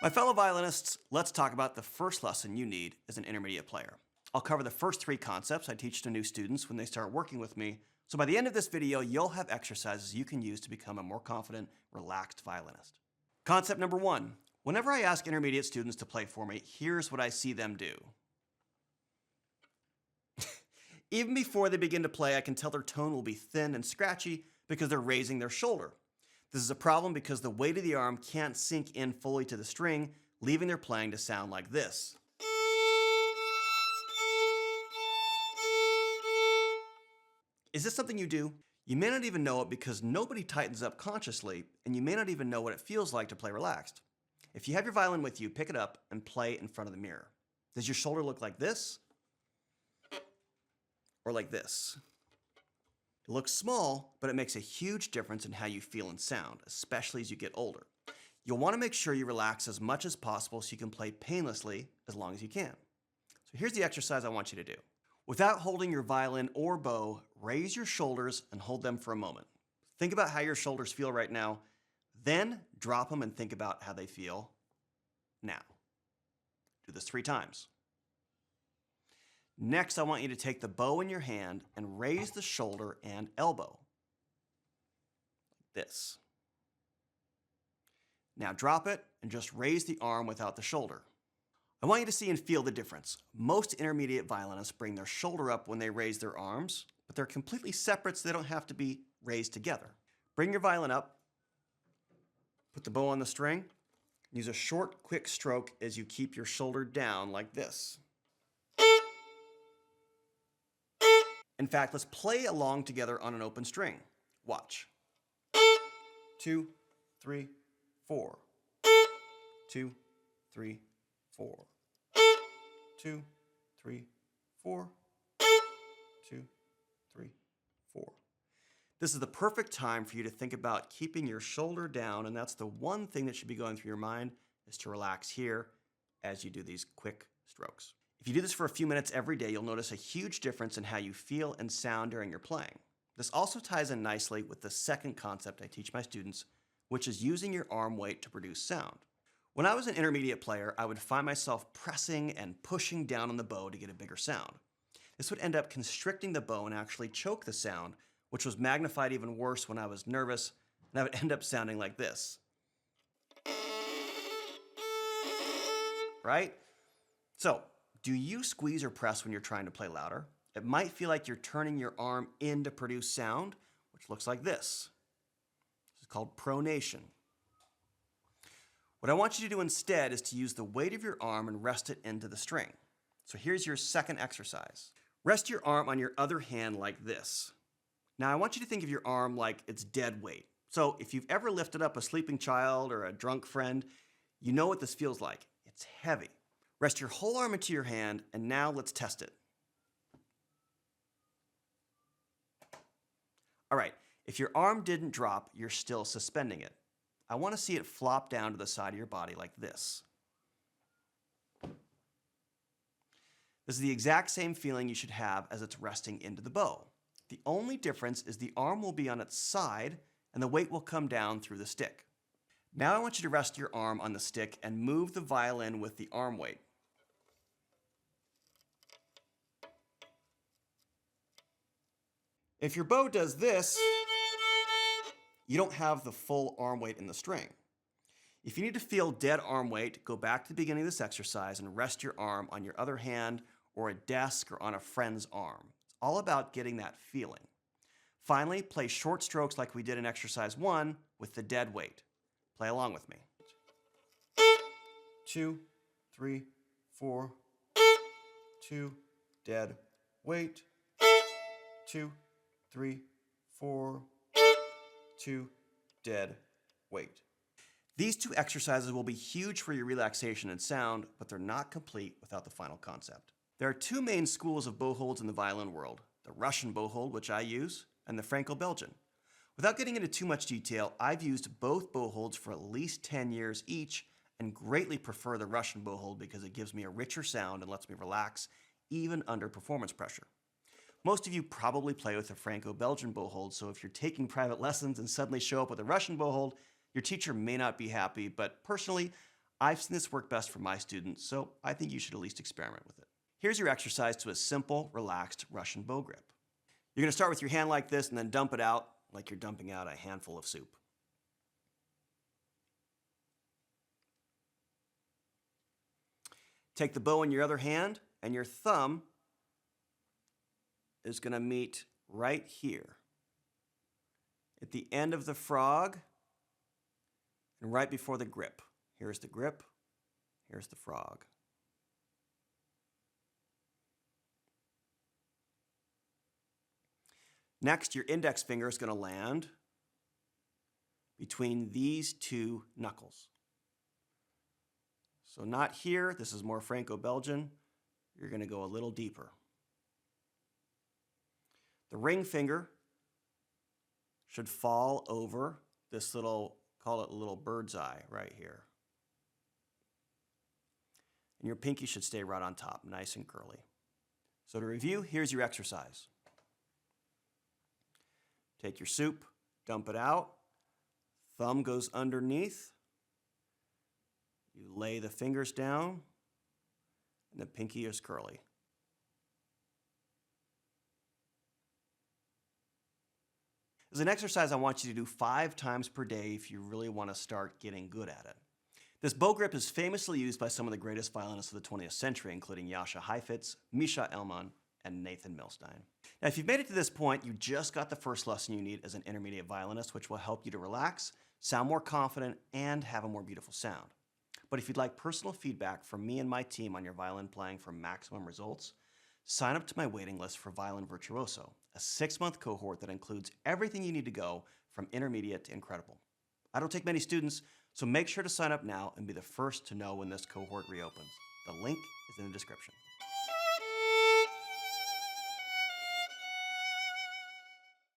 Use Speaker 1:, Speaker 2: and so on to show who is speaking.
Speaker 1: My fellow violinists, let's talk about the first lesson you need as an intermediate player. I'll cover the first 3 concepts I teach to new students when they start working with me, so by the end of this video, you'll have exercises you can use to become a more confident, relaxed violinist. Concept number 1. Whenever I ask intermediate students to play for me, here's what I see them do. Even before they begin to play, I can tell their tone will be thin and scratchy because they're raising their shoulder. This is a problem because the weight of the arm can't sink in fully to the string, leaving their playing to sound like this. Is this something you do? You may not even know it because nobody tightens up consciously, and you may not even know what it feels like to play relaxed. If you have your violin with you, pick it up and play in front of the mirror. Does your shoulder look like this? Or like this? It looks small, but it makes a huge difference in how you feel and sound, especially as you get older. You'll want to make sure you relax as much as possible so you can play painlessly as long as you can. So here's the exercise I want you to do. Without holding your violin or bow, raise your shoulders and hold them for a moment. Think about how your shoulders feel right now, then drop them and think about how they feel now. Do this 3 times. Next, I want you to take the bow in your hand and raise the shoulder and elbow. Like this. Now drop it and just raise the arm without the shoulder. I want you to see and feel the difference. Most intermediate violinists bring their shoulder up when they raise their arms, but they're completely separate so they don't have to be raised together. Bring your violin up, put the bow on the string, use a short, quick stroke as you keep your shoulder down like this. In fact, let's play along together on an open string. Watch. 2, 3, 4. 2, 3, 4. 2, 3, 4. 2, 3, 4. This is the perfect time for you to think about keeping your shoulder down, and that's the one thing that should be going through your mind, is to relax here as you do these quick strokes. If you do this for a few minutes every day, you'll notice a huge difference in how you feel and sound during your playing. This also ties in nicely with the second concept I teach my students, which is using your arm weight to produce sound. When I was an intermediate player, I would find myself pressing and pushing down on the bow to get a bigger sound. This would end up constricting the bow and actually choke the sound, which was magnified even worse when I was nervous, and I would end up sounding like this. Right? So, do you squeeze or press when you're trying to play louder? It might feel like you're turning your arm in to produce sound, which looks like this. This is called pronation. What I want you to do instead is to use the weight of your arm and rest it into the string. So here's your second exercise. Rest your arm on your other hand like this. Now I want you to think of your arm like it's dead weight. So if you've ever lifted up a sleeping child or a drunk friend, you know what this feels like. It's heavy. Rest your whole arm into your hand, and now let's test it. All right, if your arm didn't drop, you're still suspending it. I want to see it flop down to the side of your body like this. This is the exact same feeling you should have as it's resting into the bow. The only difference is the arm will be on its side, and the weight will come down through the stick. Now I want you to rest your arm on the stick and move the violin with the arm weight. If your bow does this, you don't have the full arm weight in the string. If you need to feel dead arm weight, go back to the beginning of this exercise and rest your arm on your other hand or a desk or on a friend's arm. It's all about getting that feeling. Finally, play short strokes like we did in exercise 1 with the dead weight. Play along with me. 2, 3, 4. 2, dead weight. 2, 3, 4, 2, dead weight. These 2 exercises will be huge for your relaxation and sound, but they're not complete without the final concept. There are 2 main schools of bow holds in the violin world, the Russian bow hold, which I use, and the Franco-Belgian. Without getting into too much detail, I've used both bow holds for at least 10 years each and greatly prefer the Russian bow hold because it gives me a richer sound and lets me relax even under performance pressure. Most of you probably play with a Franco-Belgian bow hold, so if you're taking private lessons and suddenly show up with a Russian bow hold, your teacher may not be happy, but personally, I've seen this work best for my students, so I think you should at least experiment with it. Here's your exercise to a simple, relaxed Russian bow grip. You're going to start with your hand like this and then dump it out like you're dumping out a handful of soup. Take the bow in your other hand, and your thumb is going to meet right here at the end of the frog and right before the grip. Here's the grip, here's the frog. Next, your index finger is going to land between these two knuckles. So not here, this is more Franco-Belgian. You're going to go a little deeper. The ring finger should fall over this little, call it a little bird's eye right here. And your pinky should stay right on top, nice and curly. So to review, here's your exercise. Take your soup, dump it out, thumb goes underneath, you lay the fingers down, and the pinky is curly. This is an exercise I want you to do 5 times per day if you really want to start getting good at it. This bow grip is famously used by some of the greatest violinists of the 20th century, including Jascha Heifetz, Misha Elman, and Nathan Milstein. Now, if you've made it to this point, you just got the first lesson you need as an intermediate violinist, which will help you to relax, sound more confident, and have a more beautiful sound. But if you'd like personal feedback from me and my team on your violin playing for maximum results, sign up to my waiting list for Violin Virtuoso, a 6-month cohort that includes everything you need to go from intermediate to incredible. I don't take many students, so make sure to sign up now and be the first to know when this cohort reopens. The link is in the description.